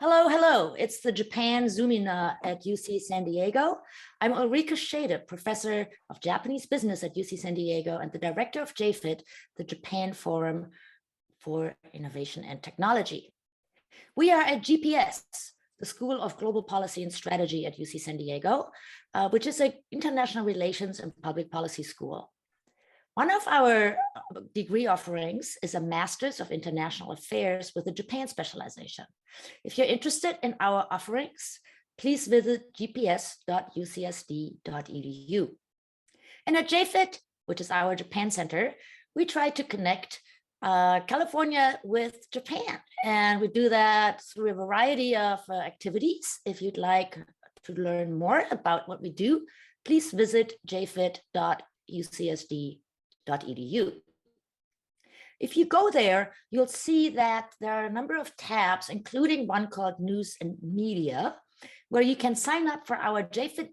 Hello, hello. It's the Japan Zoominar at UC San Diego. I'm Ulrike Schaede, professor of Japanese business at UC San Diego and the director of JFIT, the Japan Forum for Innovation and Technology. We are at GPS, the School of Global Policy and Strategy at UC San Diego, which is an international relations and public policy school. One of our degree offerings is a Master's of International Affairs with a Japan specialization. If you're interested in our offerings, please visit gps.ucsd.edu. And at JFIT, which is our Japan Center, we try to connect California with Japan. And we do that through a variety of activities. If you'd like to learn more about what we do, please visit jfit.ucsd.edu. If you go there, you'll see that there are a number of tabs, including one called News and Media, where you can sign up for our JFIT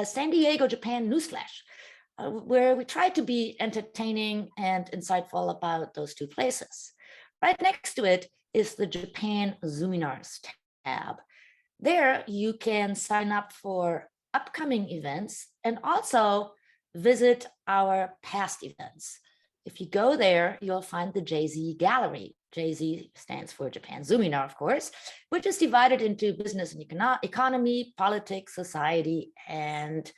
San Diego Japan newsflash, where we try to be entertaining and insightful about those two places. Right next to it is the Japan Zoominars tab. There you can sign up for upcoming events and also visit our past events. If you go there, you'll find the JZ Gallery. JZ stands for Japan Zoominar, of course, which is divided into business and economy, politics, society, and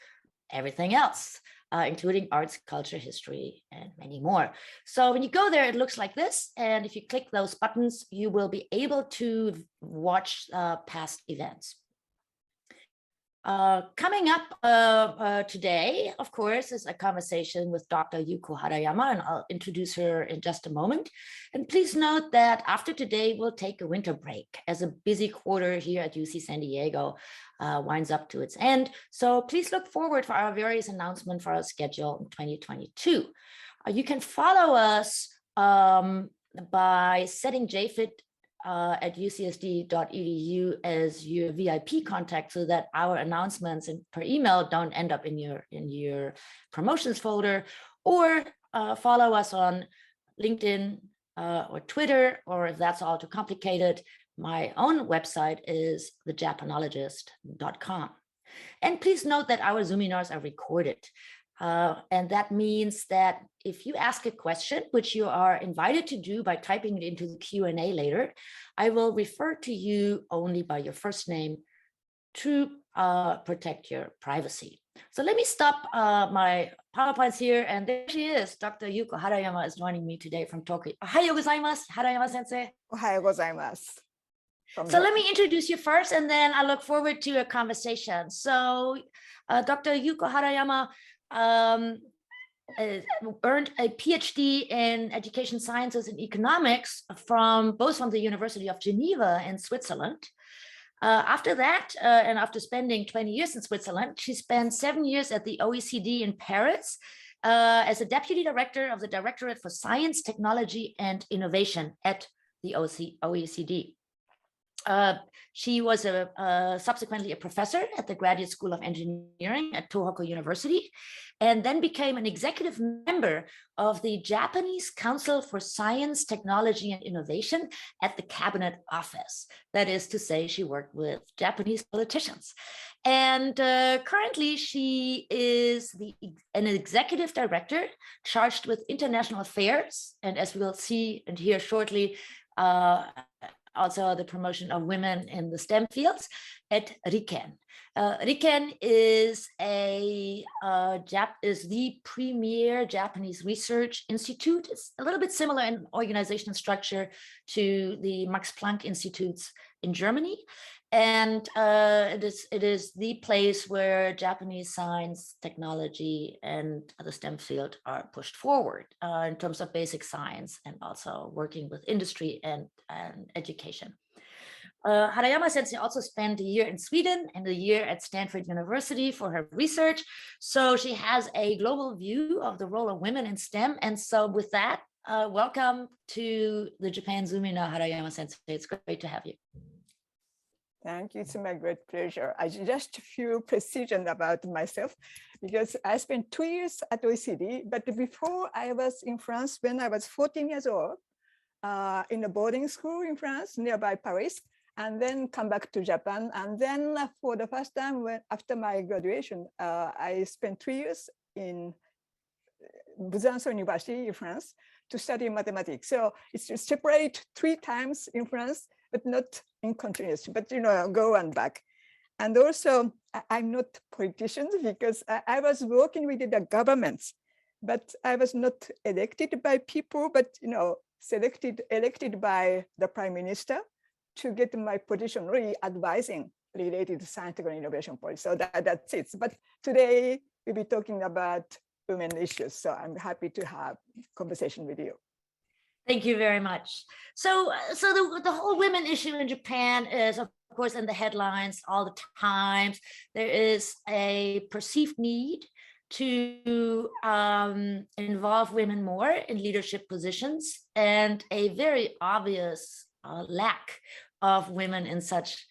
everything else, including arts, culture, history, and many more. So when you go there, it looks like this. And if you click those buttons, you will be able to watch past events. Coming up today, of course, is a conversation with Dr. Yuko Harayama, and I'll introduce her in just a moment. And please note that after today, we'll take a winter break as a busy quarter here at UC San Diego winds up to its end. So please look forward for our various announcements for our schedule in 2022. You can follow us by setting JFIT at ucsd.edu as your VIP contact, so that our announcements per email don't end up in your promotions folder, or follow us on LinkedIn or Twitter, or if that's all too complicated, my own website is thejapanologist.com. And please note that our Zoominars are recorded. And that means that if you ask a question, which you are invited to do by typing it into the Q&A later, I will refer to you only by your first name to protect your privacy. So let me stop my PowerPoints here. And there she is. Dr. Yuko Harayama is joining me today from Tokyo. Ohayou gozaimasu, Harayama sensei. Ohayou gozaimasu. So let me introduce you first, and then I look forward to a conversation. So Dr. Yuko Harayama earned a PhD in education sciences and economics both from the University of Geneva in Switzerland. After that, and after spending 20 years in Switzerland, she spent 7 years at the OECD in Paris as a deputy director of the Directorate for Science, Technology, and Innovation at the OECD. She was subsequently a professor at the Graduate School of Engineering at Tohoku University, and then became an executive member of the Japanese Council for Science, Technology, and Innovation at the Cabinet Office. That is to say, she worked with Japanese politicians. And currently, she is an executive director charged with international affairs, and as we'll see and hear shortly, also the promotion of women in the STEM fields at RIKEN. RIKEN is the premier Japanese research institute. It's a little bit similar in organizational structure to the Max Planck Institutes in Germany. And it is the place where Japanese science, technology, and the STEM field are pushed forward in terms of basic science, and also working with industry and education. Harayama sensei also spent a year in Sweden and a year at Stanford University for her research. So she has a global view of the role of women in STEM. And so with that, welcome to the Japan Zoominar, Harayama sensei. It's great to have you. Thank you. It's my great pleasure. I just a few precision about myself, because I spent 2 years at OECD, but before I was in France when I was 14 years old in a boarding school in France nearby Paris. and then come back to Japan. And then for the first time, after my graduation, I spent 3 years in Besançon University in France to study mathematics. So it's separate 3 times in France, but not in continuous, but go and back. And also, I'm not politician because I was working with the governments, but I was not elected by people, but elected by the prime minister to get my position really advising related to scientific and innovation policy. So that's it. But today we'll be talking about women issues. So I'm happy to have conversation with you. Thank you very much. So the whole women issue in Japan is, of course, in the headlines all the time. There is a perceived need to involve women more in leadership positions, and a very obvious lack of women in such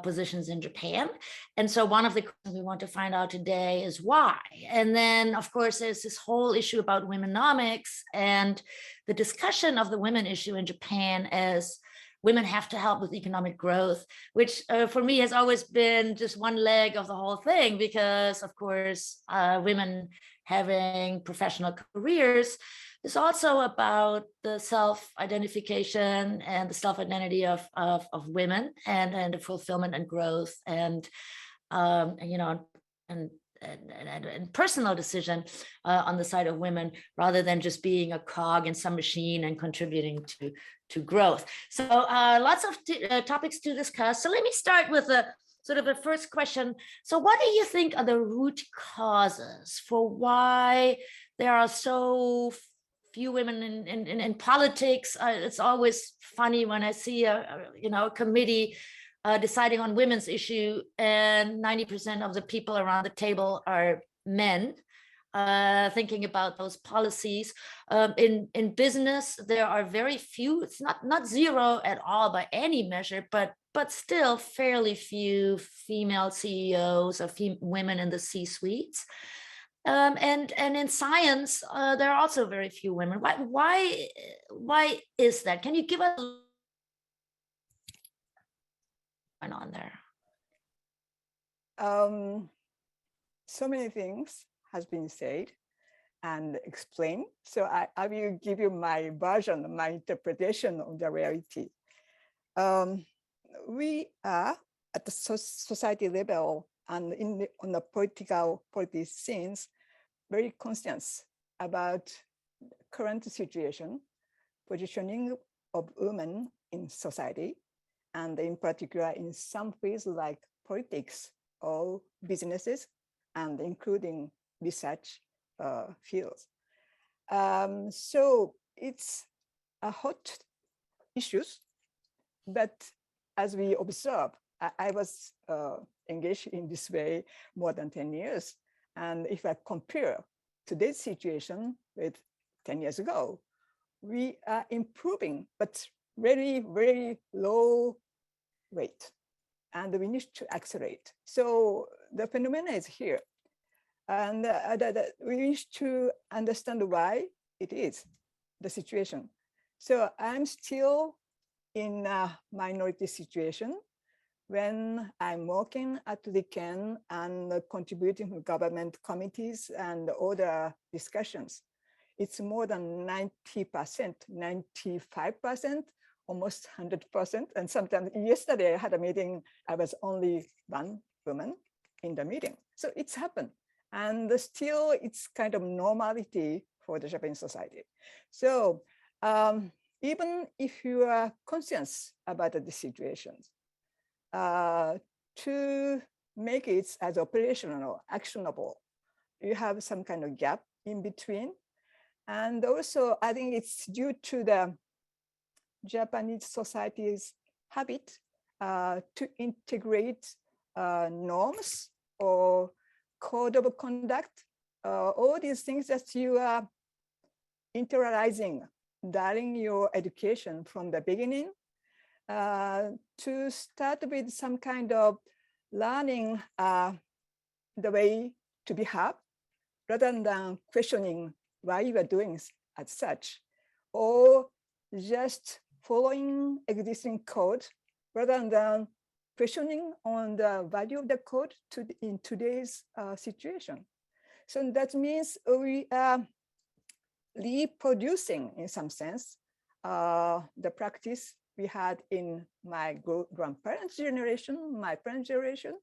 positions in Japan. And so one of the questions we want to find out today is why. And then, of course, there's this whole issue about womenomics and the discussion of the women issue in Japan as women have to help with economic growth, which for me has always been just one leg of the whole thing, because, of course, women having professional careers is also about the self-identification and the self-identity of women, and the fulfillment and growth and personal decision on the side of women, rather than just being a cog in some machine and contributing to growth. So lots of topics to discuss. So let me start with a sort of a first question. So what do you think are the root causes for why there are so few women in politics? It's always funny when I see a committee deciding on women's issue and 90% of the people around the table are men thinking about those policies. In business, there are very few, it's not zero at all by any measure, but still fairly few female CEOs or women in the C-suites. And in science, there are also very few women. Why is that? Can you give us on there? So many things has been said and explained. So I will give you my version, my interpretation of the reality. We are at the society level and on the political scenes very conscious about current situation, positioning of women in society, and in particular in some fields like politics or businesses, and including research fields. So it's a hot issues, but as we observe, I was engaged in this way more than 10 years. And if I compare today's situation with 10 years ago, we are improving, but very, very low rate. And we need to accelerate. So the phenomenon is here. And we need to understand why it is the situation. So I'm still in a minority situation when I'm working at RIKEN and contributing to government committees and other discussions. It's more than 90%, 95%, almost 100%. And sometimes yesterday I had a meeting, I was only one woman in the meeting. So it's happened. And still it's kind of normality for the Japanese society. So even if you are conscious about the situations, to make it as operational or actionable, you have some kind of gap in between. And also, I think it's due to the Japanese society's habit to integrate norms or code of conduct, all these things that you are internalizing during your education from the beginning, to start with some kind of learning the way to behave, rather than questioning why you are doing as such, or just following existing code rather than questioning on the value of the code in today's situation. So that means we are reproducing, in some sense, the practice we had in my grandparents' generation, my parents' generation.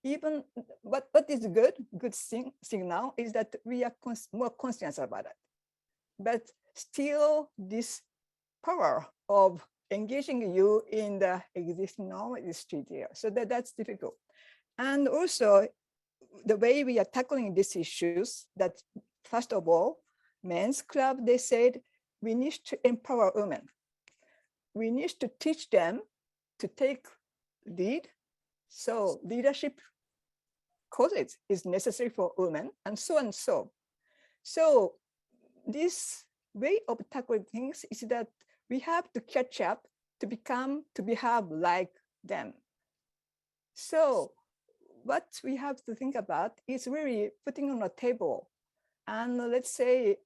Even what is good thing now is that we are more conscious about it. But still, this power of engaging you in the existing norm is still there. So that's difficult. And also, the way we are tackling these issues, that first of all, men's club, they said, we need to empower women. We need to teach them to take lead. So leadership courses is necessary for women, and so and so. So this way of tackling things is that we have to catch up to behave like them. So what we have to think about is really putting on a table and let's say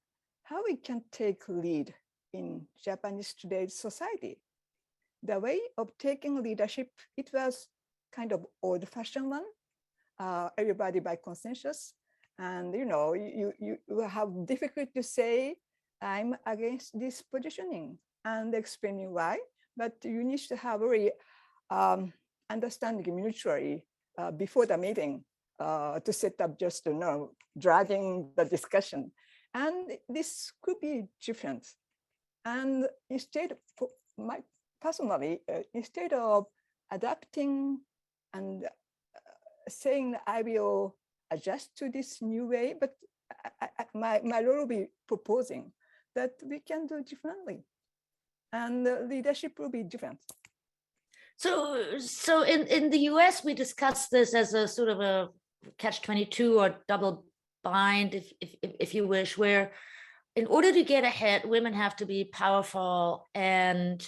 how we can take lead in Japanese today's society. The way of taking leadership, it was kind of old-fashioned one, everybody by consensus. And you have difficulty to say, I'm against this positioning and explaining why, but you need to have very understanding mutually before the meeting to set up just, dragging the discussion. And this could be different. And instead, personally, instead of adapting and saying I will adjust to this new way, but my role will be proposing that we can do differently, and leadership will be different. So in the US, we discussed this as a sort of a catch-22 or double bind, if you wish, where in order to get ahead, women have to be powerful and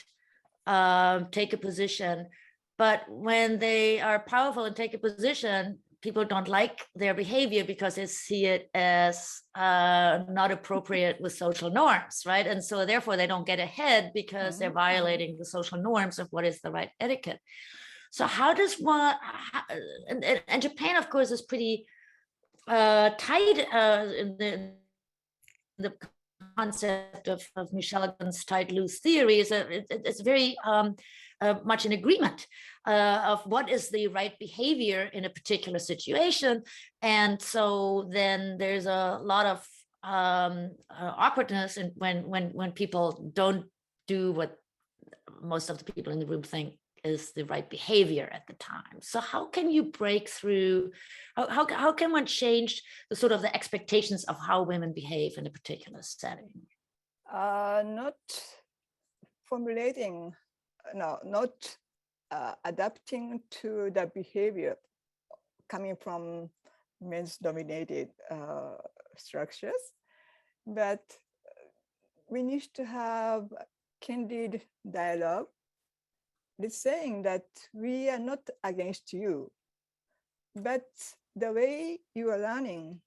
take a position. But when they are powerful and take a position, people don't like their behavior because they see it as not appropriate with social norms, right? And so therefore they don't get ahead because they're violating the social norms of what is the right etiquette. So how does one, and Japan, of course, is pretty tight in the concept of Michelle's tight loose theory. Is it's very much in agreement of what is the right behavior in a particular situation. And so then there's a lot of awkwardness and when people don't do what most of the people in the room think is the right behavior at the time. So how can you break through, how can one change the sort of the expectations of how women behave in a particular setting? Not formulating, not adapting to the behavior coming from men's dominated structures, but we need to have candid dialogue. It's saying that we are not against you, but the way you are running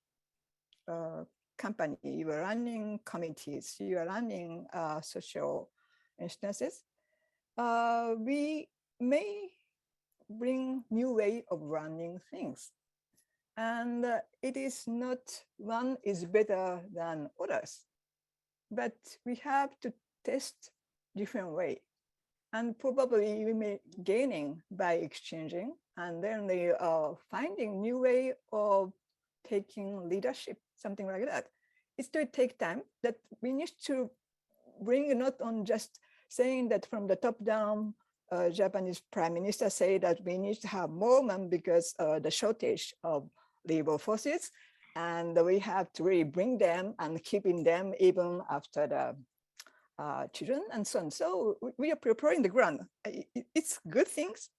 company, you are running committees, you are running social instances, we may bring new way of running things. And it is not one is better than others, but we have to test different way. And probably we may gaining by exchanging, and then they are finding new way of taking leadership, something like that. It's to take time that we need to bring not on just saying that from the top down, Japanese prime minister say that we need to have more men because the shortage of labor forces, and we have to really bring them and keeping them even after the children and so on. So we are preparing the ground. It's good things,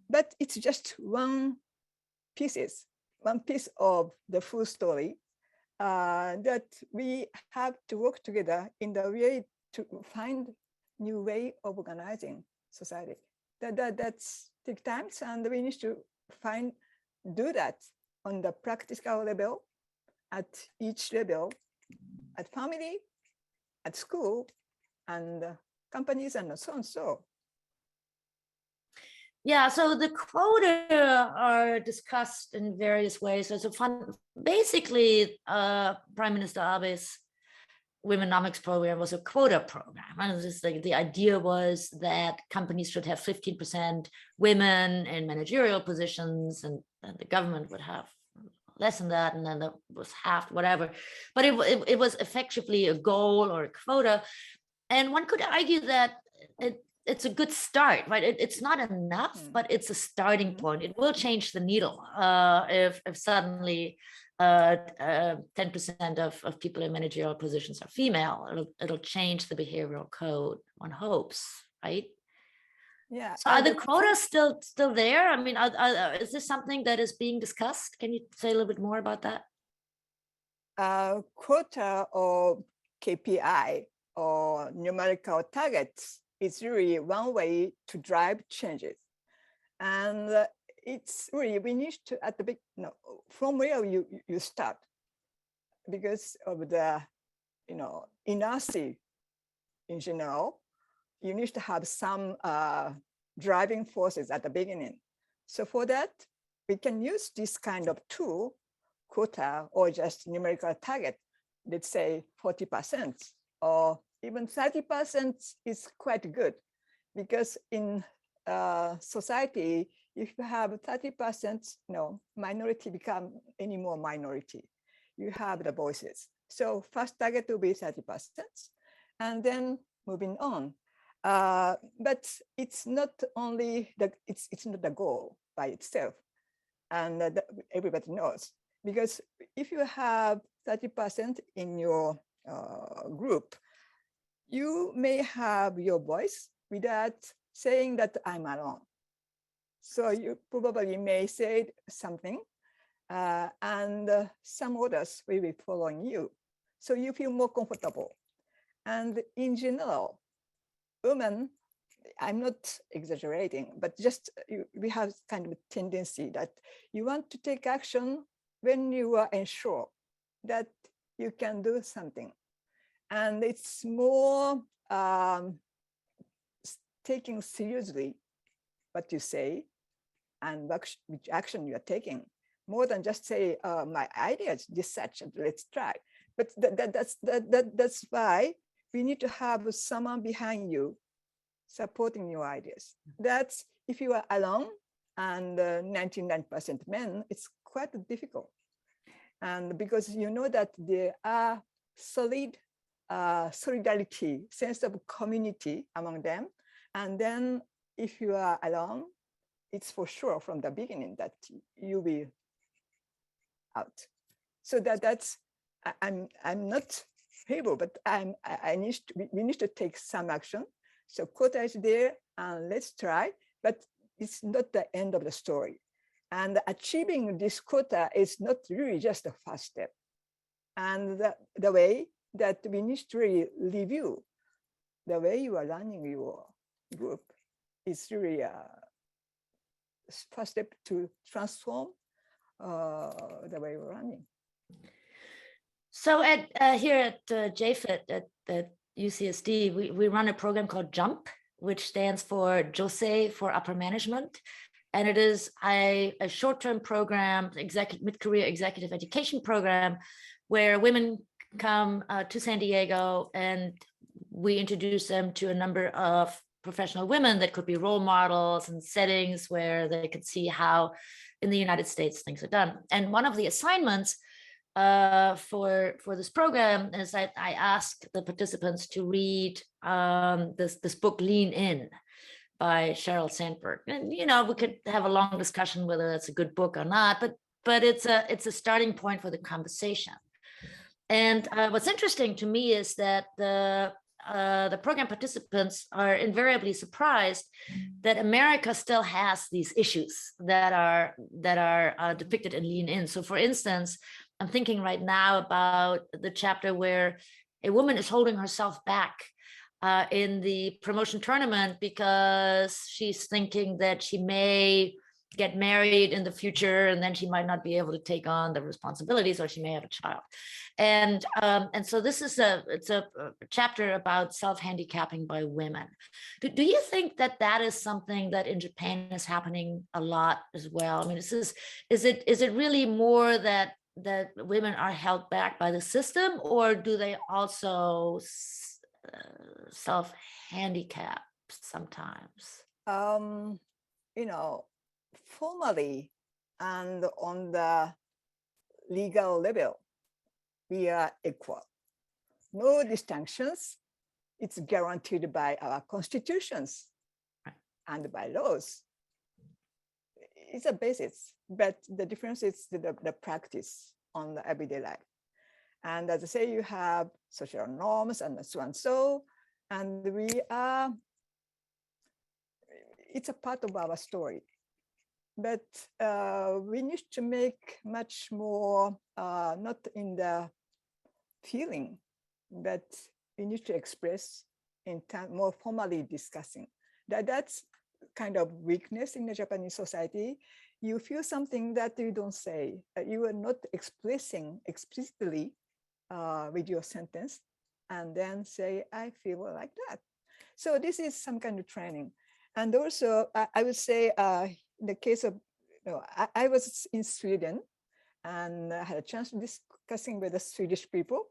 but it's just one piece of the full story that we have to work together in the way to find new way of organizing society. That's take time, and we need to do that on the practical level, at each level, at family, at school, and companies, and so on. So Yeah, so the quota are discussed in various ways. So basically, Prime Minister Abe's Womenomics program was a quota program. And just like the idea was that companies should have 15% women in managerial positions, and the government would have less than that, and then that was half, whatever. But it was effectively a goal or a quota. And one could argue that it's a good start, right? It's not enough, but it's a starting point. It will change the needle if suddenly 10% of people in managerial positions are female. It'll change the behavioral code, one hopes, right? Yeah. So are the quotas still there? I mean, is this something that is being discussed? Can you say a little bit more about that? Quota or KPI or numerical targets is really one way to drive changes. And it's really, we need to, at the big, from where you start, because of the, inertia in general, you need to have some driving forces at the beginning. So for that, we can use this kind of tool, quota, or just numerical target, let's say 40%, or even 30% is quite good, because in society, if you have 30%, minority become any more minority. You have the voices. So first target will be 30%, and then moving on. But it's not only it's not the goal by itself, and everybody knows, because if you have 30% in your group, you may have your voice without saying that I'm alone. So you probably may say something, and some others will be following you. So you feel more comfortable. And in general, women, I'm not exaggerating, but just we have kind of a tendency that you want to take action when you are unsure that you can do something. And it's more taking seriously what you say and which action you are taking, more than just say, my idea is this such, let's try. But that's why we need to have someone behind you supporting your ideas. That's if you are alone and 99% men, it's quite difficult. And because you know that there are solid solidarity, sense of community among them. And then if you are alone, it's for sure from the beginning that you will out. So that's, I'm not able, but we need to take some action. So quota is there, and let's try, but it's not the end of the story. And achieving this quota is not really just the first step. And the way that we need to really review the way you are running your group is really a first step to transform the way we're running. So here at jfit at UCSD, we run a program called JUMP, which stands for Jose for Upper Management. And it is a short-term program, mid-career executive education program, where women come to San Diego and we introduce them to a number of professional women that could be role models and settings where they could see how in the United States things are done. And one of the assignments for this program is that I asked the participants to read this book, Lean In, by Sheryl Sandberg. And we could have a long discussion whether that's a good book or not, but it's a starting point for the conversation. And what's interesting to me is that the program participants are invariably surprised that America still has these issues that are depicted in Lean In. So, for instance, I'm thinking right now about the chapter where a woman is holding herself back in the promotion tournament because she's thinking that she may get married in the future, and then she might not be able to take on the responsibilities, or she may have a child. And so this is a chapter about self-handicapping by women. Do you think that that is something that in Japan is happening a lot as well? I mean, is it really more that women are held back by the system, or do they also self-handicap sometimes? You know, formally and on the legal level, we are equal. No distinctions. It's guaranteed by our constitutions and by laws. It's a basis, but the difference is the practice on the everyday life. And as I say, you have social norms and so and so, and we are, it's a part of our story. But we need to make much more, not in the feeling, but we need to express in more formally discussing. That's kind of weakness in the Japanese society. You feel something that you don't say, you are not expressing explicitly with your sentence, and then say, I feel like that. So this is some kind of training. And also, I would say, in the case of, I was in Sweden, and I had a chance of discussing with the Swedish people.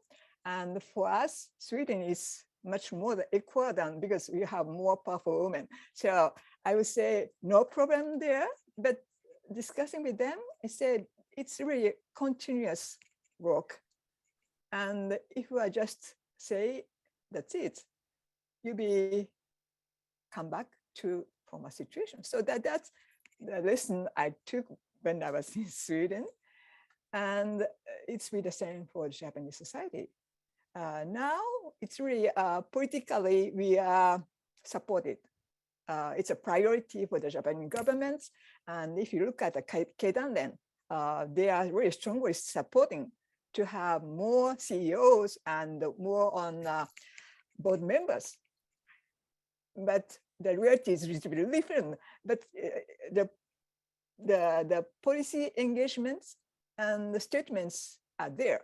And for us, Sweden is much more equal than, because we have more powerful women. So I would say no problem there, but discussing with them, I said, it's really continuous work. And if you are just say, that's it, you come back to former situation. So that's the lesson I took when I was in Sweden. And it's really the same for Japanese society. Now it's really politically we are supported. It's a priority for the Japanese government. And if you look at the Keidanren, they are really strongly supporting to have more CEOs and more on board members. But the reality is a little bit different. But the policy engagements and the statements are there.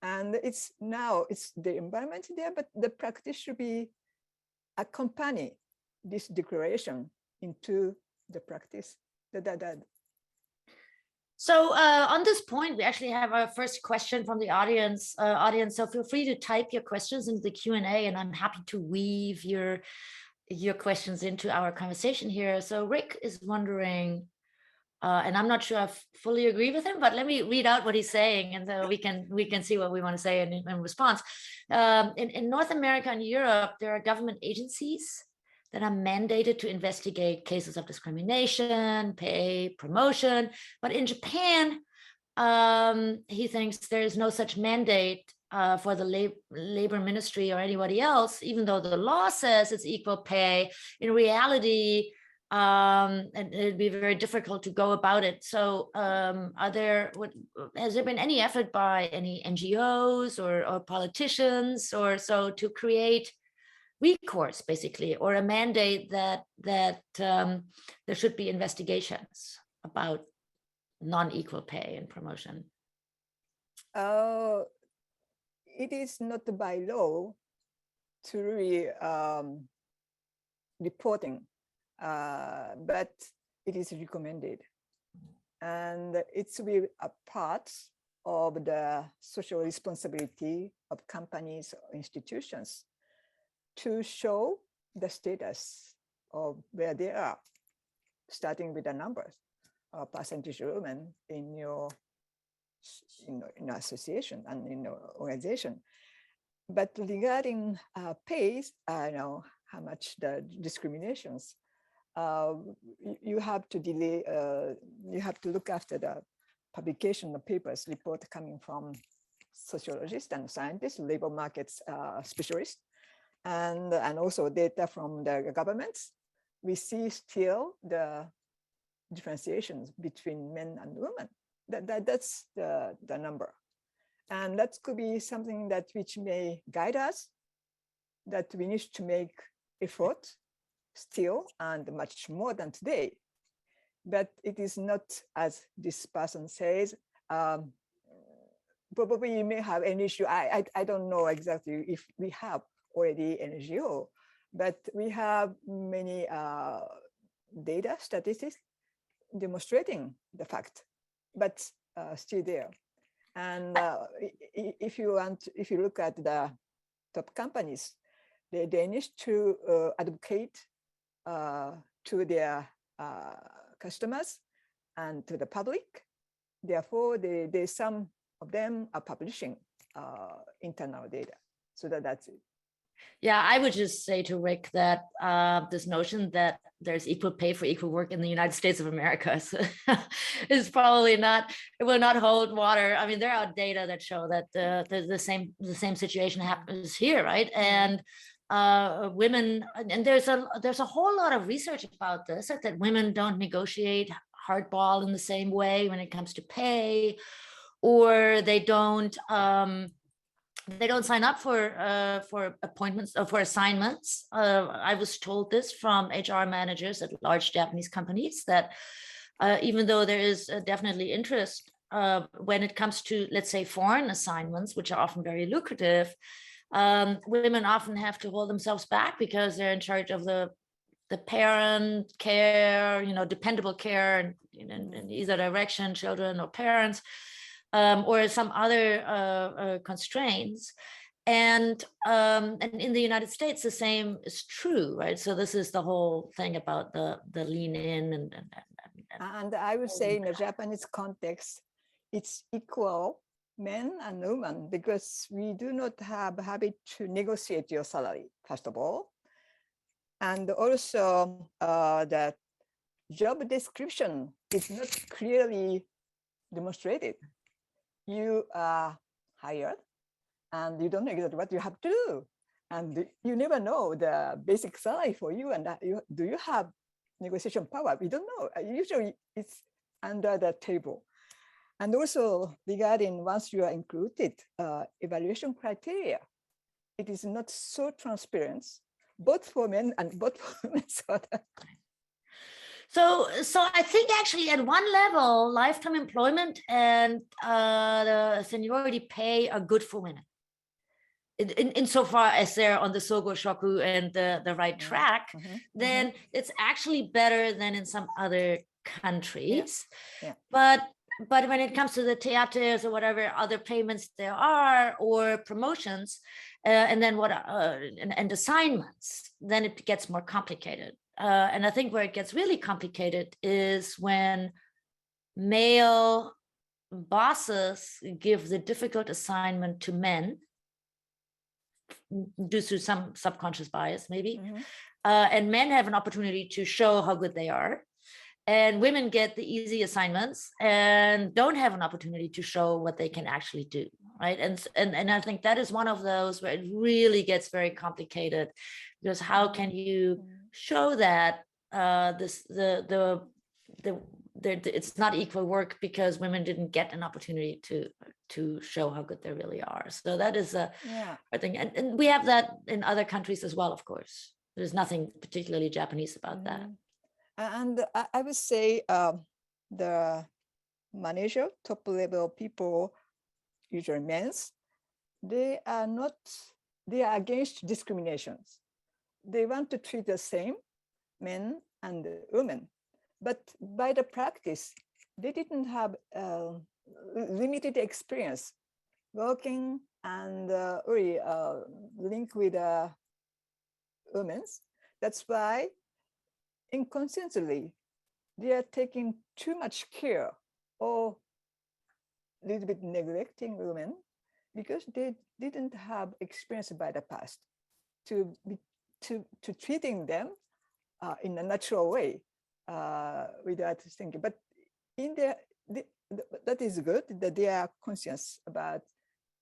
And it's the environment there, but the practice should be accompany this declaration into the practice. So on this point, we actually have our first question from the audience. So feel free to type your questions into the Q&A, and I'm happy to weave your questions into our conversation here. So Rick is wondering, and I'm not sure I fully agree with him, but let me read out what he's saying, and so we can see what we want to say in response. In North America and Europe, there are government agencies that are mandated to investigate cases of discrimination, pay, promotion. But in Japan, he thinks there is no such mandate for the labor ministry or anybody else, even though the law says it's equal pay. In reality, and it'd be very difficult to go about it. So has there been any effort by any NGOs or politicians or so to create recourse, basically, or a mandate that there should be investigations about non-equal pay and promotion? It is not by law to really reporting, but it is recommended. And it's really a part of the social responsibility of companies or institutions to show the status of where they are, starting with the numbers or percentage of women in your association and in your organization. But regarding pays, I know how much the discriminations, you have to delay, you have to look after the publication of papers, report coming from sociologists and scientists, labor markets specialists, and also data from the governments. We see still the differentiations between men and women. That's the number. And that could be something that which may guide us, that we need to make effort still and much more than today. but it is not as this person says. Probably you may have an issue. I don't know exactly if we have already an NGO, but we have many data statistics demonstrating the fact, but still there. And if you look at the top companies, they need to advocate to their customers and to the public. Therefore, some of them are publishing internal data. So that's it. Yeah, I would just say to Rick that this notion that there's equal pay for equal work in the United States of America is probably not, it will not hold water. I mean, there are data that show that the same situation happens here, right? And women, and there's a whole lot of research about this, that women don't negotiate hardball in the same way when it comes to pay, or they don't sign up for appointments or for assignments. I was told this from HR managers at large Japanese companies that even though there is definitely interest when it comes to, let's say, foreign assignments, which are often very lucrative, women often have to hold themselves back because they're in charge of the parent care, dependable care in either direction, children or parents. Or some other constraints. And in the United States, the same is true, right? So this is the whole thing about the lean in. And I would say in the Japanese context, it's equal men and women, because we do not have a habit to negotiate your salary, first of all. And also the job description is not clearly demonstrated. You are hired and you don't know exactly what you have to do. And you never know the basic salary for you. And do you have negotiation power? We don't know. Usually it's under the table. And also regarding once you are included, evaluation criteria, it is not so transparent, both for men and both for women. So I think actually at one level, lifetime employment and the seniority pay are good for women. Insofar as they're on the Sogo Shoku and the right track, then it's actually better than in some other countries. Yeah. But when it comes to the teates or whatever other payments there are, or promotions, and then and assignments, then it gets more complicated. And I think where it gets really complicated is when male bosses give the difficult assignment to men due to some subconscious bias, maybe. And men have an opportunity to show how good they are. And women get the easy assignments and don't have an opportunity to show what they can actually do, right? And I think that is one of those where it really gets very complicated, because how can you show that it's not equal work because women didn't get an opportunity to show how good they really are. So that is I think, and we have that in other countries as well, of course. There's nothing particularly Japanese about that. And I would say the manager, top level people, usually men, they are against discriminations. They want to treat the same men and women, but by the practice, they didn't have limited experience working and really link with women. That's why inconsistently, they are taking too much care or a little bit neglecting women because they didn't have experience by the past to treating them in a natural way without thinking. But that is good that they are conscious about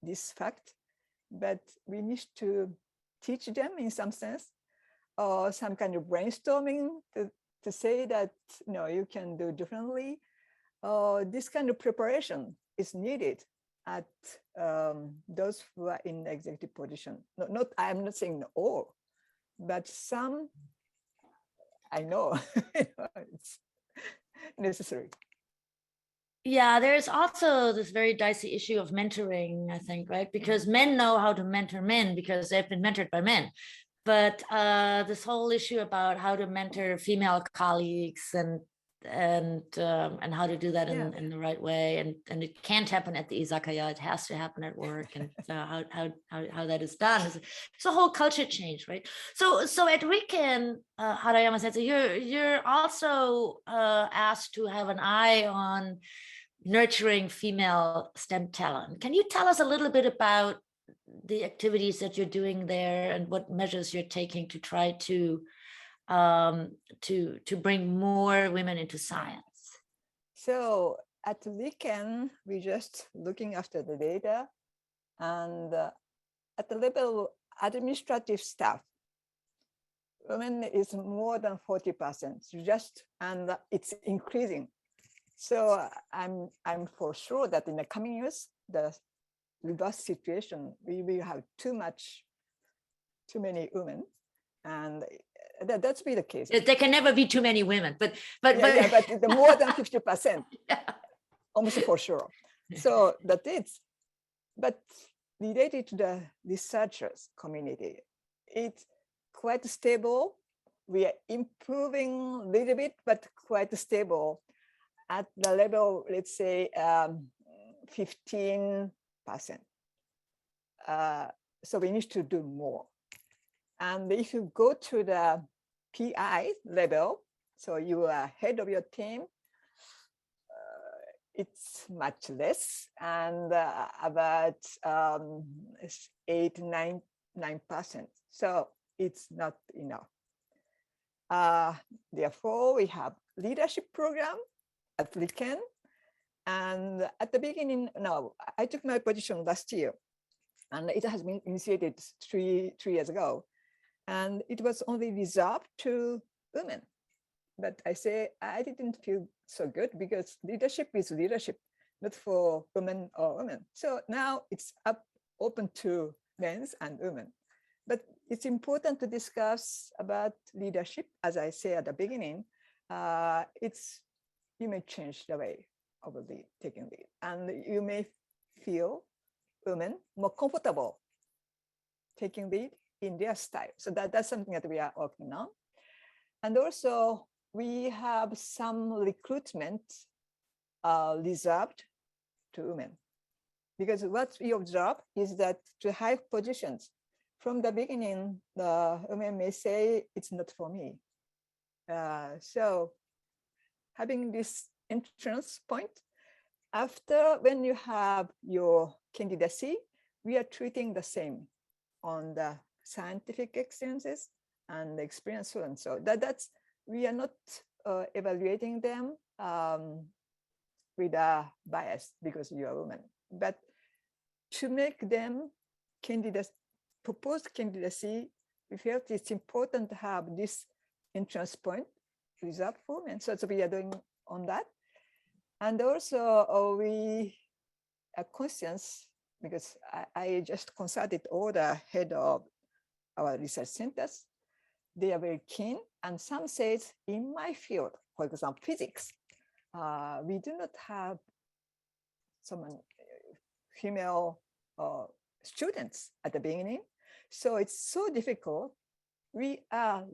this fact, but we need to teach them in some sense, or some kind of brainstorming to say that, you can do differently. This kind of preparation is needed at those who are in executive position. I'm not saying all, but some, I know. necessary. Yeah, there's also this very dicey issue of mentoring, I think, right? Because men know how to mentor men because they've been mentored by men. But this whole issue about how to mentor female colleagues and how to do that in the right way, and it can't happen at the izakaya, it has to happen at work, and how that is done it's a whole culture change, right? So at RIKEN, Harayama said, so you're also asked to have an eye on nurturing female STEM talent. Can you tell us a little bit about the activities that you're doing there and what measures you're taking to try to bring more women into science? So at RIKEN, we're just looking after the data, and at the level of administrative staff, women is more than 40%, and it's increasing. So I'm for sure that in the coming years, the reverse situation, we will have too many women, and that's be the case. There can never be too many women, but but the more than 50%, yeah. Almost for sure. So that is, but related to the researchers community, it's quite stable. We are improving a little bit, but quite stable at the level, let's say 15%. So we need to do more. And if you go to the PI level, so you are head of your team, it's much less, and about 8-9%. So it's not enough. Therefore, we have leadership program at RIKEN. And at the beginning, no, I took my position last year, and it has been initiated three years ago. And it was only reserved to women. But I say I didn't feel so good because leadership is leadership, not for women or women. So now it's open to men and women. But it's important to discuss about leadership. As I say at the beginning, you may change the way of taking lead, and you may feel women more comfortable taking lead in their style. So that's something that we are working on. And also we have some recruitment reserved to women, because what we observe is that to high positions, from the beginning, the women may say, it's not for me. So having this entrance point, after when you have your candidacy, we are treating the same on the scientific experiences and the experience students. So that's, we are not evaluating them with a bias because you are a woman, but to make them candidates, proposed candidacy, we felt it's important to have this entrance point reserved for women. So we are doing on that. And also we are conscious, because I just consulted all the head of our research centers. They are very keen, and some says in my field, for example, physics, we do not have some female students at the beginning. So it's so difficult. We are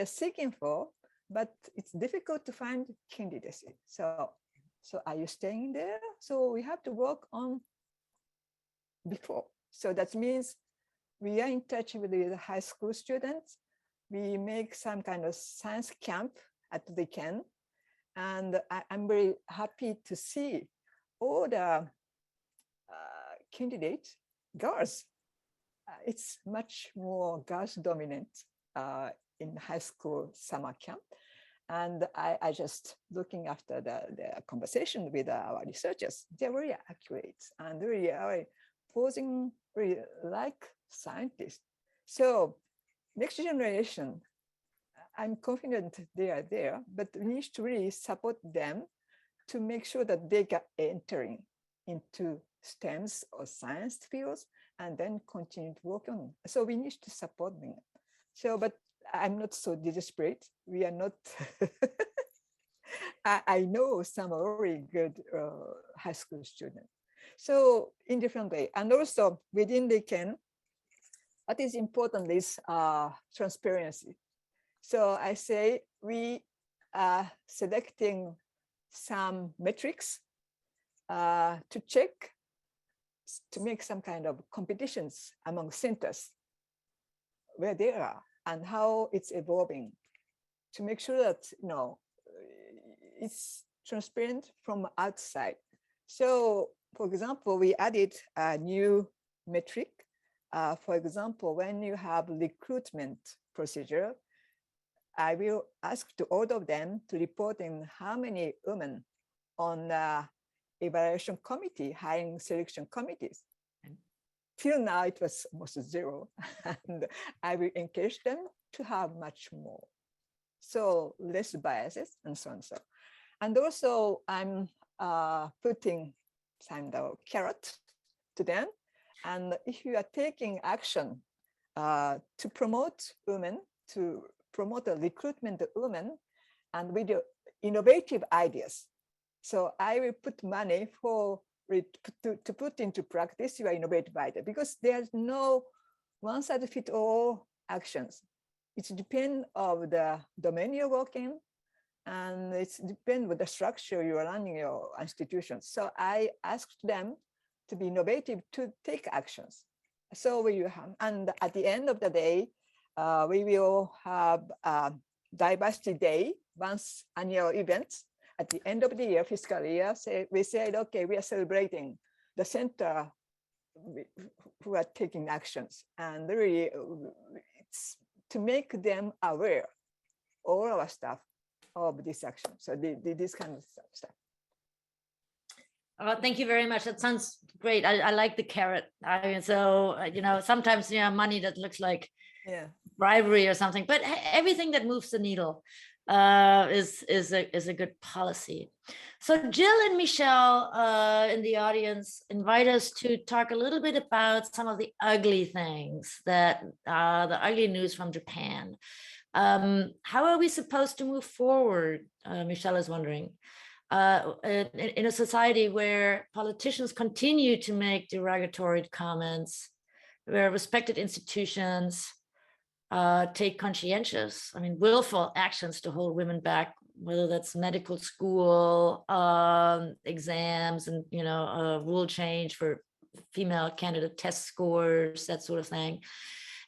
seeking for, but it's difficult to find candidacy. So are you staying there? So we have to work on before. So that means we are in touch with the high school students. We make some kind of science camp at RIKEN. And I'm very happy to see all the candidates, girls. It's much more girls dominant in high school summer camp. And I just looking after the conversation with our researchers. They're very accurate and really are posing really like scientists. So next generation, I'm confident they are there, but we need to really support them to make sure that they get entering into STEMs or science fields and then continue to work on. So we need to support them. So, but I'm not so desperate. We are not I know some very good high school students. So in different way, and also within the RIKEN, what is important is transparency. So I say we are selecting some metrics to check, to make some kind of competitions among centers where they are and how it's evolving, to make sure that it's transparent from outside. So, for example, we added a new metric. For example, when you have recruitment procedure, I will ask to all of them to report in how many women on the evaluation committee, hiring selection committees. Till now, it was almost zero, and I will encourage them to have much more. So less biases and so on. So, and also I'm putting some carrot to them. And if you are taking action to promote women, to promote the recruitment of women, and with your innovative ideas, so I will put money for to put into practice your innovative idea, because there's no one size fit all actions. It depends on the domain you're working, and it depends on the structure you are running your institution. So I asked them to be innovative, to take actions. So we have, and at the end of the day, we will have a diversity day, once annual events. At the end of the year, fiscal year, we said, okay, we are celebrating the center who are taking actions, and really it's to make them aware, all our staff, of this action. So this kind of stuff. Oh, thank you very much. That sounds great. I like the carrot. So sometimes money that looks like bribery or something, but everything that moves the needle is a good policy. So Jill and Michelle in the audience invite us to talk a little bit about some of the ugly things, that the ugly news from Japan. How are we supposed to move forward? Michelle is wondering. In a society where politicians continue to make derogatory comments, where respected institutions take conscientious, willful actions to hold women back, whether that's medical school exams and rule change for female candidate test scores, that sort of thing.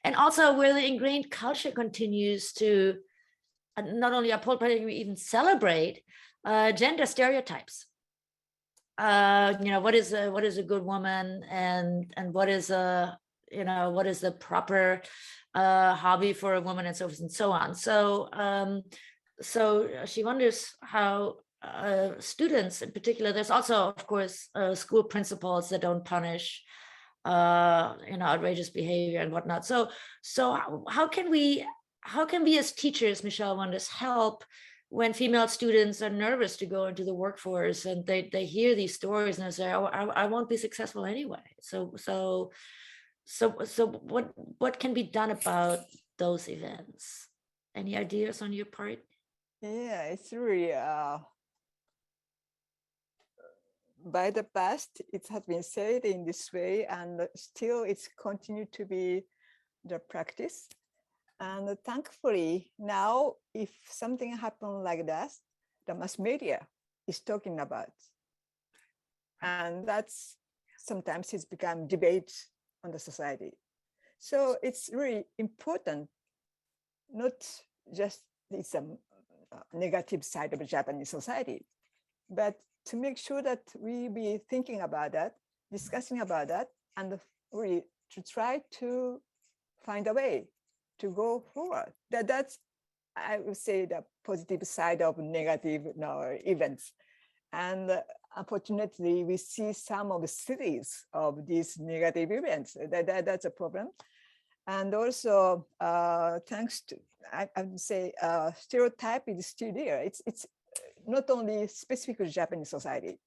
And also where the ingrained culture continues to not only uphold but even celebrate gender stereotypes. What is a good woman, and what is the proper hobby for a woman, and so forth and so on. So she wonders how students in particular, there's also of course school principals that don't punish outrageous behavior and whatnot. So how can we as teachers, Michelle wonders, help when female students are nervous to go into the workforce and they hear these stories and they say, oh, I won't be successful anyway. So what can be done about those events? Any ideas on your part? Yeah, it's really by the past, it has been said in this way, and still it's continued to be the practice. And thankfully, now, if something happens like that, the mass media is talking about. And that's sometimes it's become debate on the society. So it's really important, not just it's a negative side of Japanese society, but to make sure that we be thinking about that, discussing about that, and really to try to find a way to go forward. That's, I would say, the positive side of negative events. And unfortunately, we see some of the cities of these negative events. That's a problem. And also, thanks to, I would say, stereotype is still there. It's not only specific to Japanese society.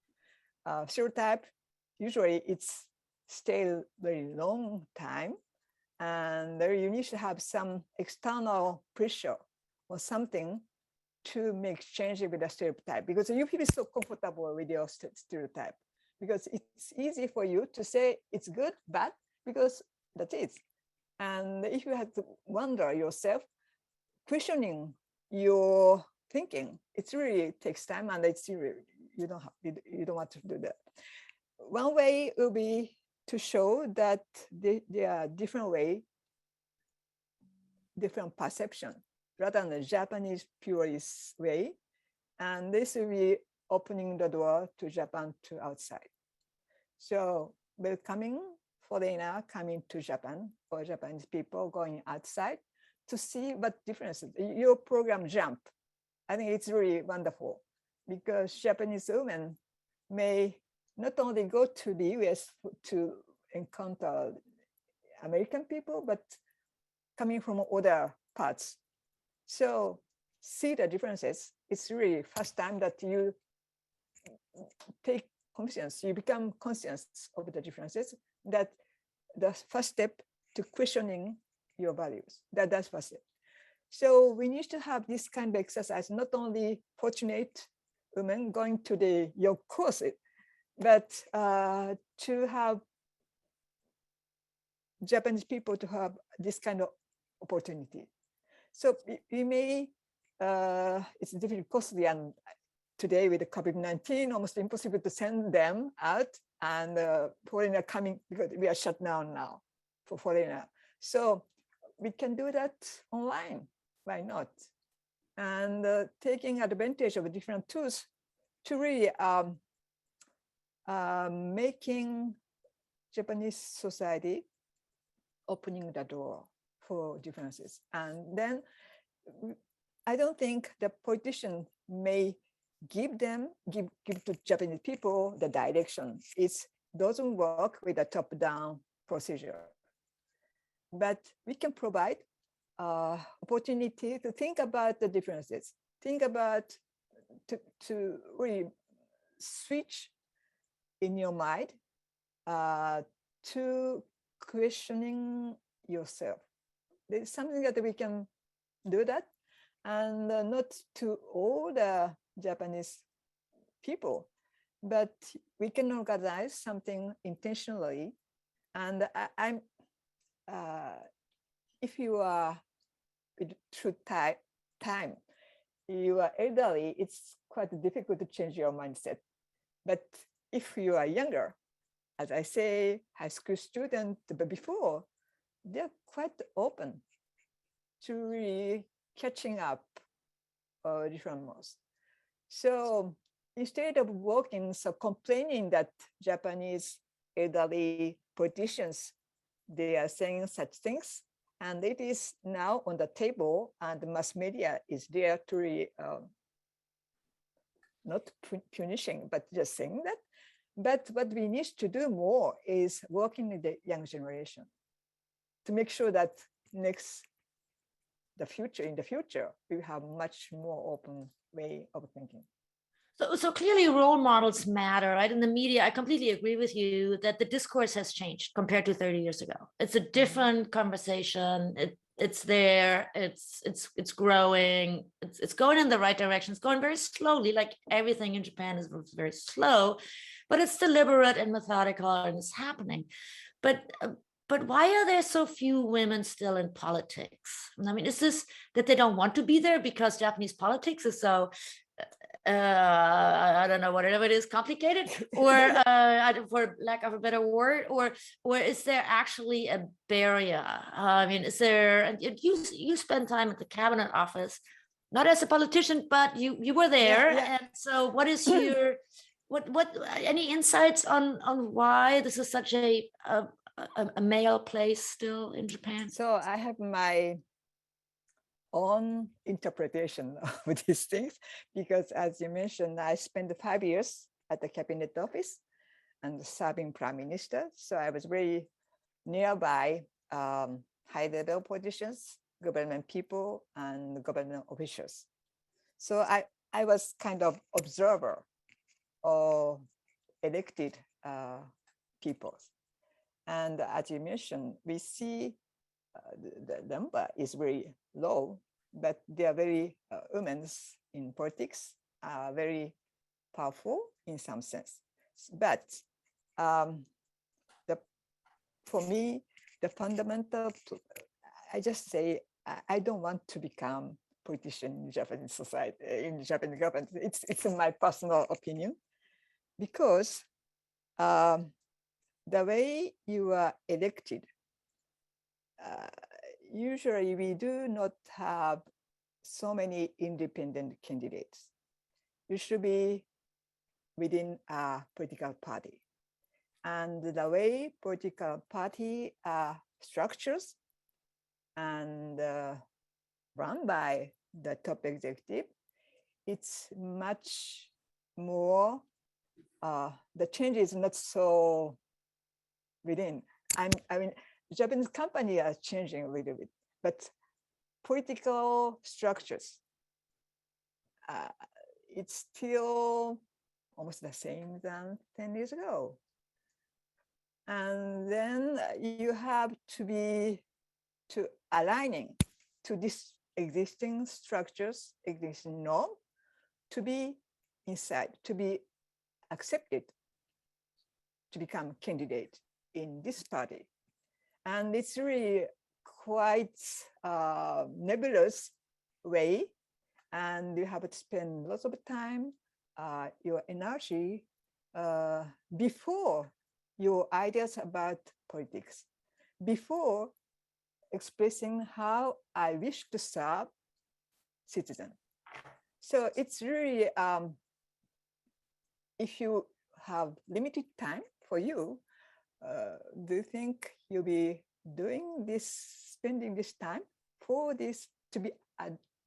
Stereotype, usually it's stay very long time, and there you need to have some external pressure or something to make change with the stereotype, because you feel so comfortable with your stereotype, because it's easy for you to say it's good, bad, because that's it. And if you have to wonder yourself, questioning your thinking, it really takes time, and it's really, you don't want to do that. One way will be to show that there are different way, different perception, rather than the Japanese purist way. And this will be opening the door to Japan to outside. So welcoming foreigner coming to Japan, or Japanese people going outside to see what differences. Your program JUMP, I think it's really wonderful, because Japanese women may not only go to the US to encounter American people, but coming from other parts. So see the differences. It's really first time that you take conscience, you become conscious of the differences. That the first step to questioning your values. That's first step. So we need to have this kind of exercise, not only fortunate women going to your course, but to have Japanese people to have this kind of opportunity. So we may, it's difficult, costly, and today with the COVID-19, almost impossible to send them out, and foreigner coming, because we are shut down now for foreigner. So we can do that online, why not? And taking advantage of different tools to really making Japanese society opening the door for differences. And then I don't think the politician may give to Japanese people the direction. It doesn't work with a top-down procedure. But we can provide opportunity to think about the differences, think about to really switch in your mind to questioning yourself. There's something that we can do that, and not to all the Japanese people, but we can organize something intentionally. And I'm if you are through time, you are elderly, it's quite difficult to change your mindset. But if you are younger, as I say, high school student, but before, they're quite open to really catching up different modes. So instead of complaining that Japanese elderly politicians, they are saying such things, and it is now on the table, and the mass media is there to really, not punishing, but just saying that. But what we need to do more is working with the young generation to make sure that in the future, we have much more open way of thinking. So clearly role models matter, right? In the media, I completely agree with you that the discourse has changed compared to 30 years ago. It's a different conversation. It's there, it's growing, it's going in the right direction. It's going very slowly, like everything in Japan is very slow, but it's deliberate and methodical, and it's happening. But why are there so few women still in politics? I mean, is this that they don't want to be there because Japanese politics is so I don't know, whatever it is, complicated, or for lack of a better word, or is there actually a barrier? I mean, is there? And you spend time at the cabinet office, not as a politician, but you were there, yeah. and so what is your what any insights on why this is such a male place still in Japan? So I have my own interpretation of these things, because as you mentioned, I spent 5 years at the cabinet office and serving prime minister. So I was very nearby high level positions, government people and government officials. So I was kind of observer of elected people. And as you mentioned, we see the number is very low, but there are very women in politics are very powerful in some sense. But for me, the fundamental, I just say, I don't want to become politician in Japanese society, in Japanese government. It's my personal opinion, because the way you are elected, usually we do not have so many independent candidates. You should be within a political party. And the way political party structures and run by the top executive, it's much more, the change is not so within. I mean, Japanese companies are changing a little bit, but political structures, it's still almost the same than 10 years ago. And then you have to be aligning to these existing structures, existing norm, to be inside, to be accepted, to become candidate in this party. And it's really quite nebulous way, and you have to spend lots of time, your energy before your ideas about politics, before expressing how I wish to serve citizen. So it's really, if you have limited time for you, do you think you'll be doing this, spending this time for this to be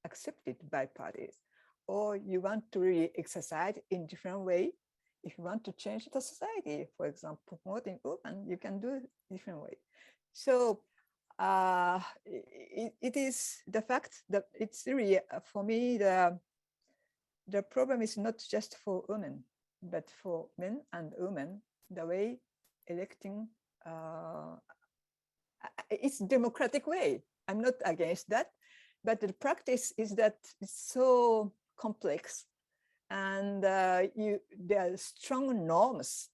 accepted by parties? Or you want to really exercise in different way? If you want to change the society, for example, promoting women, you can do it different way. So it is the fact that it's really, for me, the problem is not just for women, but for men and women, the way electing, it's democratic way. I'm not against that, but the practice is that it's so complex, and there are strong norms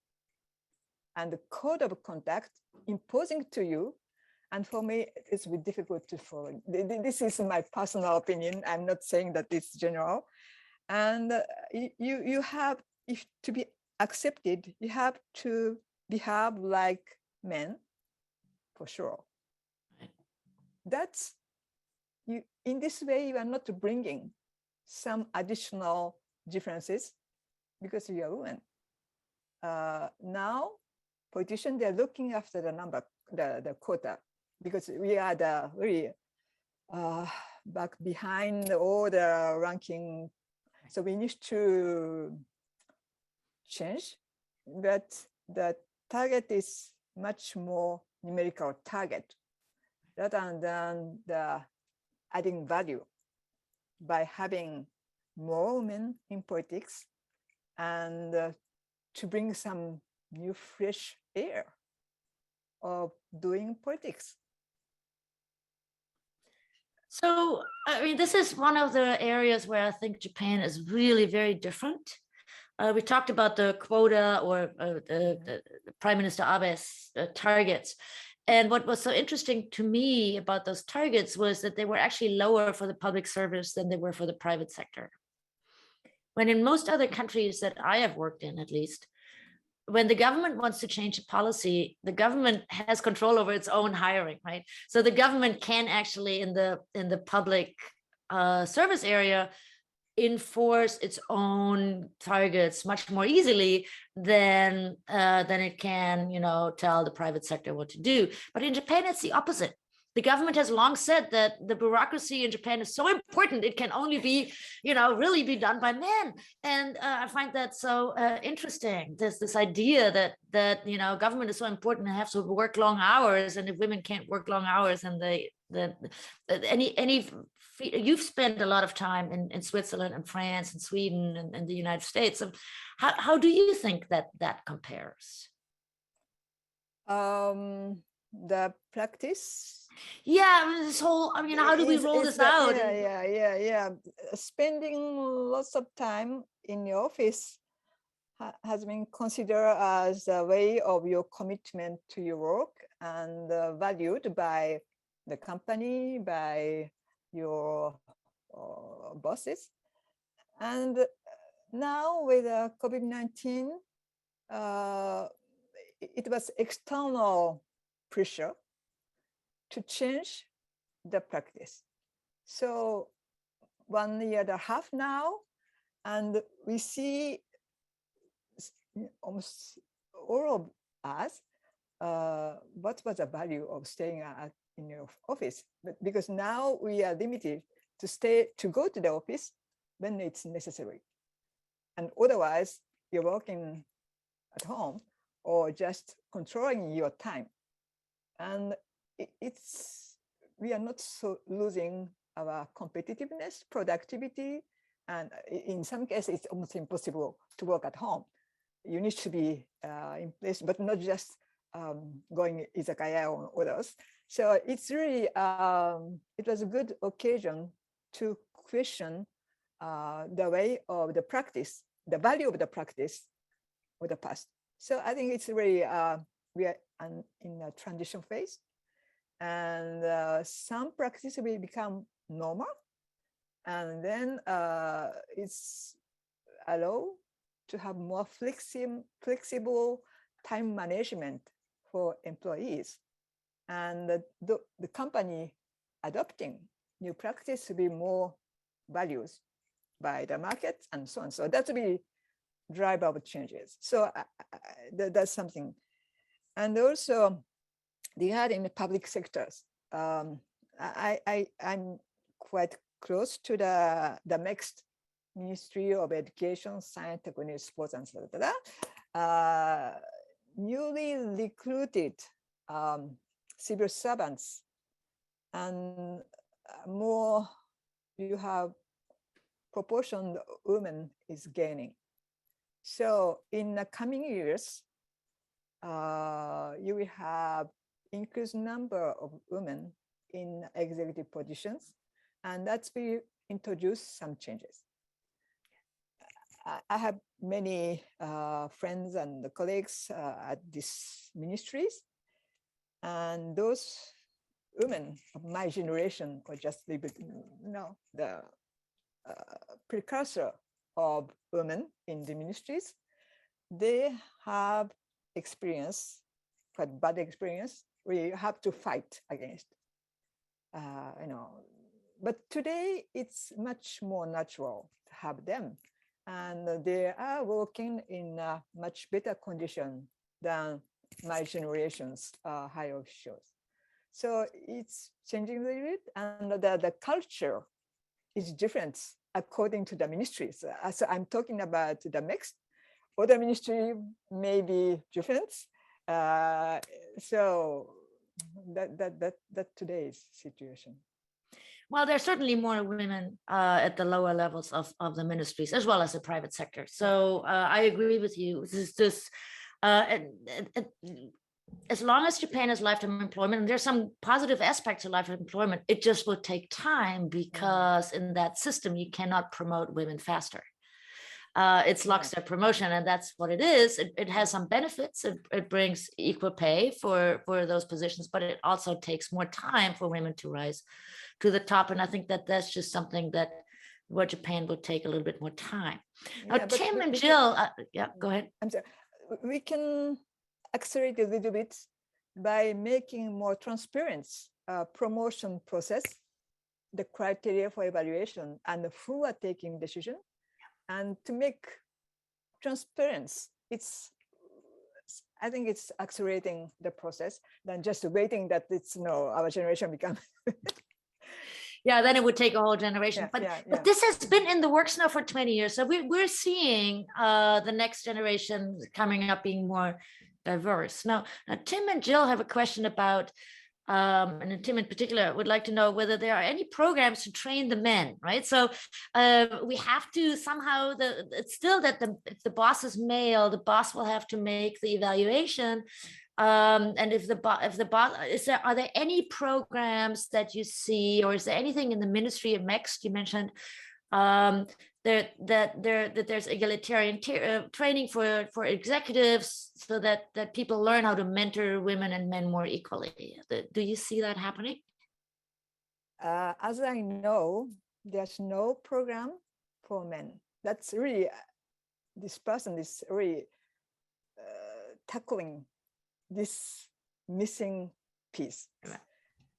and the code of conduct imposing to you. And for me, it's very difficult to follow. This is my personal opinion. I'm not saying that it's general. And you have, if to be accepted, you have to behave like men, for sure. That's, you, in this way, you are not bringing some additional differences because you are women. Now, politicians, they're looking after the number, the quota, because we are the really back behind all the ranking. So we need to change, but the target is much more numerical target rather than the adding value by having more women in politics and to bring some new fresh air of doing politics. So, I mean, this is one of the areas where I think Japan is really very different. We talked about the quota or the Prime Minister Abe's targets. And what was so interesting to me about those targets was that they were actually lower for the public service than they were for the private sector. When in most other countries that I have worked in, at least, when the government wants to change a policy, the government has control over its own hiring, right? So the government can actually, in the public service area, enforce its own targets much more easily than it can, you know, tell the private sector what to do. But in Japan, it's the opposite. The government has long said that the bureaucracy in Japan is so important, it can only be, you know, really be done by men. And I find that so interesting. There's this idea that you know, government is so important and have to work long hours, and if women can't work long hours, and you've spent a lot of time in Switzerland and France and Sweden and the United States. So how do you think that compares? The practice Yeah, I mean, this whole, I mean, how do we roll this out? Yeah. Spending lots of time in your office has been considered as a way of your commitment to your work and valued by the company, by your bosses. And now with COVID-19, it was external pressure to change the practice. So 1.5 years now, and we see almost all of us what was the value of staying in your office. But because now we are limited to go to the office when it's necessary, and otherwise you're working at home or just controlling your time. And we are not so losing our competitiveness, productivity, and in some cases it's almost impossible to work at home. You need to be in place, but not just going izakaya or others. So it's really, it was a good occasion to question the way of the practice, the value of the practice of the past. So I think it's really, we are in a transition phase, and some practice will become normal, and then it's allow to have more flexible time management for employees, and the company adopting new practice to be more values by the market and so on. So that will be driver of changes. So that's something. And also regarding the public sectors, I'm quite close to the next Ministry of Education, Science, Technology, Sports, and so on. Newly recruited civil servants, and more you have proportion of women is gaining. So in the coming years, you will have increased number of women in executive positions, and that's will introduce some changes. I have many friends and colleagues at these ministries, and those women of my generation, or just a little bit, the precursor of women in the ministries, they have experience, quite bad experience. We have to fight against, But today it's much more natural to have them, and they are working in a much better condition than my generation's high officials. So it's changing a little bit, and the culture is different according to the ministries. So I'm talking about the mixed. Other ministry may be different. So that today's situation. Well, there's certainly more women at the lower levels of the ministries, as well as the private sector. So I agree with you. As long as Japan has lifetime employment, and there's some positive aspects of lifetime employment, it just will take time, because in that system, you cannot promote women faster. It's lockstep promotion, and that's what it is. It has some benefits. It brings equal pay for those positions, but it also takes more time for women to rise to the top. And I think that that's just something that where Japan will take a little bit more time. Now, Tim and Jill, go ahead. I'm sorry. We can accelerate a little bit by making more transparent promotion process, the criteria for evaluation, and who are taking decision. And to make transparency, I think it's accelerating the process than just waiting that our generation become. Yeah, then it would take a whole generation. But this has been in the works now for 20 years. So we're seeing the next generation coming up being more diverse. Now, Tim and Jill have a question about, and Tim in particular would like to know whether there are any programs to train the men, right? So we have to somehow, it's still that if the boss is male, the boss will have to make the evaluation. And if the boss, are there any programs that you see, or is there anything in the Ministry of MEXT you mentioned that there's egalitarian training for executives, so that people learn how to mentor women and men more equally? Do you see that happening? As I know, there's no program for men. That's really, this person is really tackling this missing piece. Right.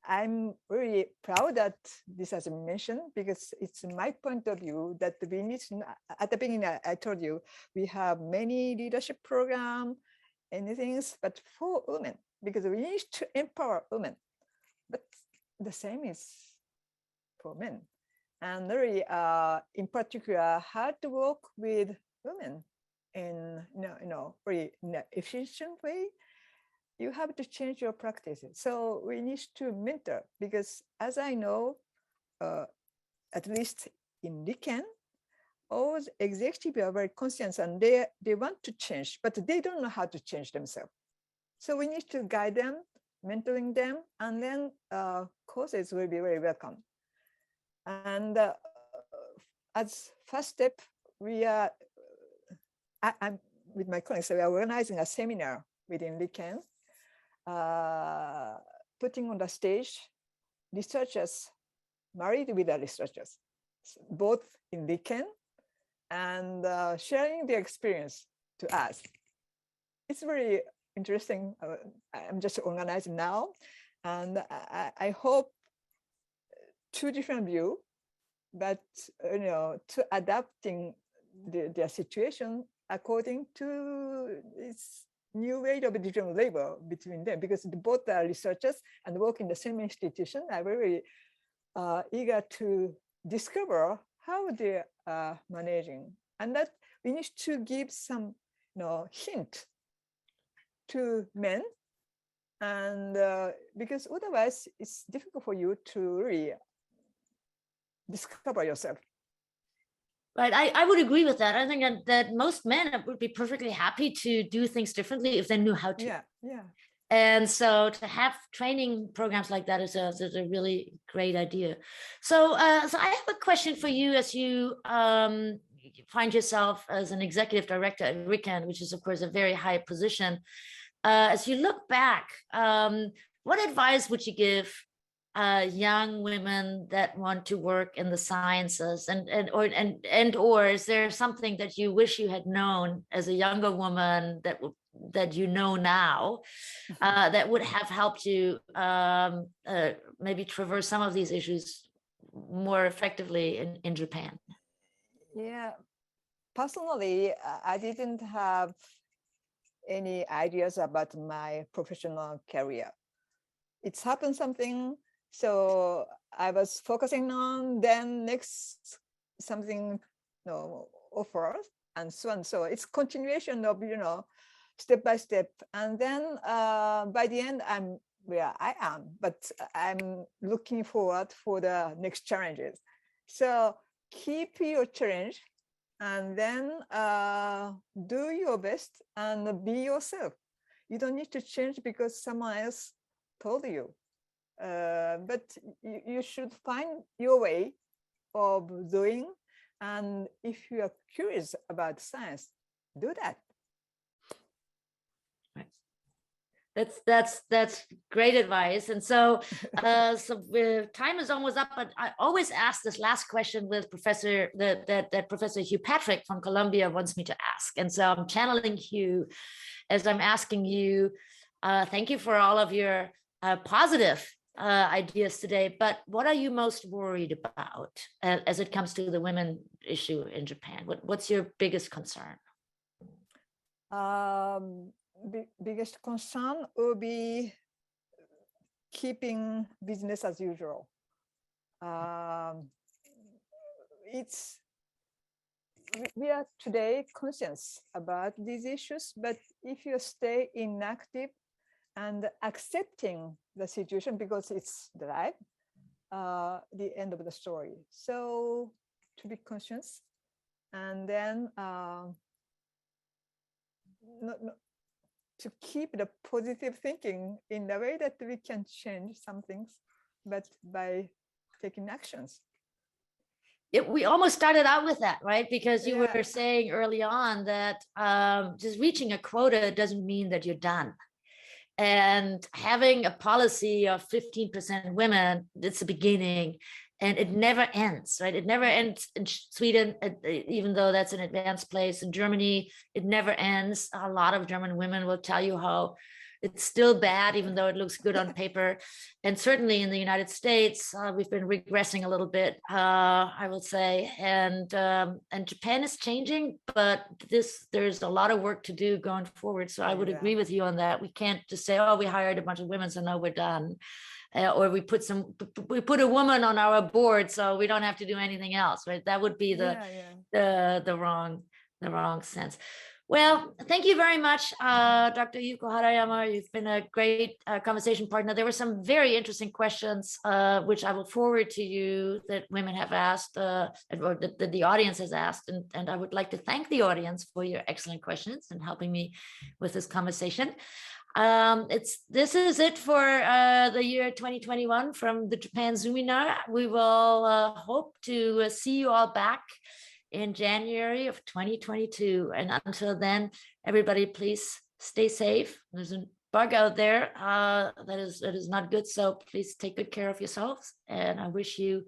I'm really proud that this has been mentioned, because it's my point of view that we need to, at the beginning, I told you, we have many leadership programs, anything, but for women, because we need to empower women. But the same is for men. And really, in particular, how to work with women in, really in an efficient way. You have to change your practices. So we need to mentor, because as I know, at least in RIKEN, all the executives are very conscious and they want to change, but they don't know how to change themselves. So we need to guide them, mentoring them, and then courses will be very welcome. And as first step, we are, I'm with my colleagues, so we are organizing a seminar within RIKEN, putting on the stage researchers, married with the researchers, both in RIKEN, and sharing their experience to us. It's very interesting. I'm just organizing now, and I hope two different views, but to adapting their situation according to its new way of digital labor between them, because both are researchers and work in the same institution, are very eager to discover how they are managing, and that we need to give some hint to men, and because otherwise it's difficult for you to really discover yourself. Right, I would agree with that. I think that most men would be perfectly happy to do things differently if they knew how to. Yeah, yeah. And so to have training programs like that is a really great idea. So so I have a question for you, as you find yourself as an executive director at RIKEN, which is of course a very high position. As you look back, what advice would you give young women that want to work in the sciences, or is there something that you wish you had known as a younger woman that you know now that would have helped you maybe traverse some of these issues more effectively in Japan? Yeah, personally, I didn't have any ideas about my professional career. It's happened something, so I was focusing on, then next something offers, and so on. So it's continuation of step by step, and then by the end I'm where I am, but I'm looking forward for the next challenges. So keep your challenge, and then do your best and be yourself. You don't need to change because someone else told you, but you should find your way of doing. And if you are curious about science, do that. That's great advice. And so time is almost up, but I always ask this last question with Professor that Professor Hugh Patrick from Columbia wants me to ask. And so I'm channeling Hugh as I'm asking you, thank you for all of your positive ideas today, but what are you most worried about as it comes to the women issue in Japan? What's your biggest concern? Biggest concern will be keeping business as usual. We are today conscious about these issues, but if you stay inactive and accepting the situation because it's the life, the end of the story. So to be conscious, and then to keep the positive thinking in the way that we can change some things, but by taking actions. We almost started out with that, right? Because you Yeah. were saying early on that just reaching a quota doesn't mean that you're done. And having a policy of 15% women, it's the beginning, and it never ends, right? It never ends in Sweden, even though that's an advanced place. In Germany, it never ends. A lot of German women will tell you how it's still bad, even though it looks good on paper. And certainly in the United States, we've been regressing a little bit, I will say. And Japan is changing, but there's a lot of work to do going forward. So I would agree with you on that. We can't just say, oh, we hired a bunch of women, so now we're done. Or we put a woman on our board, so we don't have to do anything else, right? That would be the wrong sense. Well, thank you very much, Dr. Yuko Harayama. You've been a great conversation partner. There were some very interesting questions, which I will forward to you that women have asked, or that the audience has asked. And I would like to thank the audience for your excellent questions and helping me with this conversation. This is it for the year 2021 from the Japan Zoominar. We will hope to see you all back in January of 2022. And until then, everybody, please stay safe. There's a bug out there that is not good. So please take good care of yourselves. And I wish you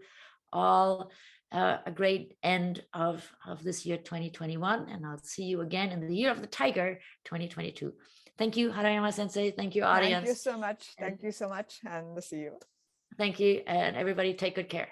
all a great end of this year 2021. And I'll see you again in the year of the tiger 2022. Thank you, Harayama Sensei. Thank you, audience. Thank you so much. Thank you so much. And see you. Thank you. And everybody take good care.